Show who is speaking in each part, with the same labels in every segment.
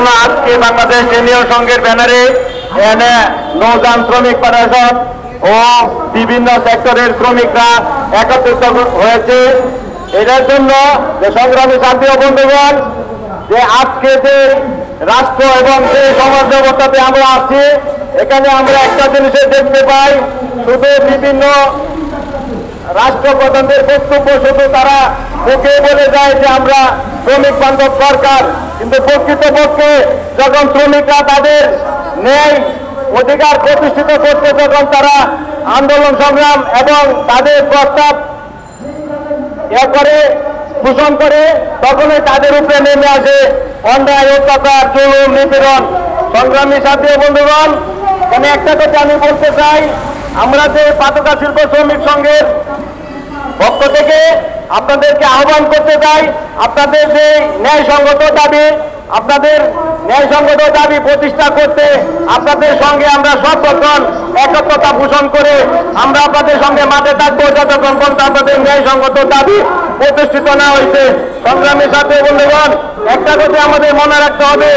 Speaker 1: জন্য আজকে বাংলাদেশ ইউনিয়ন সংঘের ব্যানারে এখানে নৌযান শ্রমিক ফেডারেশন ও বিভিন্ন সেক্টরের শ্রমিকরা একত্রিত হয়েছে। এটার জন্য যে সংগ্রামী শান্তি বন্ধুগণ, যে আজকে যে রাষ্ট্র এবং যে সমাজ ব্যবস্থাতে আমরা আছি, এখানে আমরা একটা জিনিসে দেখতে পাই, শুধু বিভিন্ন রাষ্ট্রপ্রধানদের বক্তব্য শুধু তারা মুখে বলে যায় যে আমরা শ্রমিক বান্ধব সরকার, কিন্তু প্রকৃতপক্ষে যখন শ্রমিকরা তাদের ন্যায় অধিকার প্রতিষ্ঠিত করতে যখন তারা আন্দোলন সংগ্রাম এবং তাদের প্রস্তাব করে পোষণ করে, তখনই তাদের উপরে নেমে আসে অন্যায়, অত্যাচার, জুলুম, নিপীড়ন। সংগ্রামী সাথী বন্ধুগণ, মানে একটা কথা আমি বলতে চাই, আমরা যে পাতাকা শিল্প শ্রমিক সংঘের পক্ষ থেকে আপনাদেরকে আহ্বান করতে চাই, আপনাদের যে ন্যায়সঙ্গত দাবি প্রতিষ্ঠা করতে আপনাদের সঙ্গে আমরা সর্বক্ষণ একত্রতা পোষণ করে আমরা আপনাদের সঙ্গে মাঠে থাকবো যতক্ষণ পর্যন্ত আপনাদের ন্যায়সঙ্গত দাবি প্রতিষ্ঠিত না হয়েছে। সংগ্রামের সাথে বন্ধুগণ, একটা কথা আমাদের মনে রাখতে হবে,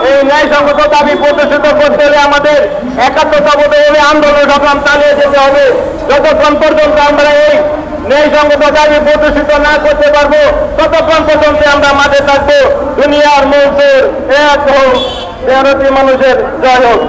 Speaker 1: এই ন্যায়সঙ্গত দাবি প্রতিষ্ঠিত করতে হলে আমাদের একাত্মতাবদ্ধ হলে আন্দোলন সংগ্রাম চালিয়ে যেতে হবে। যতক্ষণ পর্যন্ত আমরা এই ন্যায়সঙ্গত দাবি প্রতিষ্ঠিত না করতে পারবো, ততক্ষণ পর্যন্ত আমরা মাঠে থাকবো। দুনিয়ার মঞ্চের এক হোক, 13টি মানুষের জয় হোক।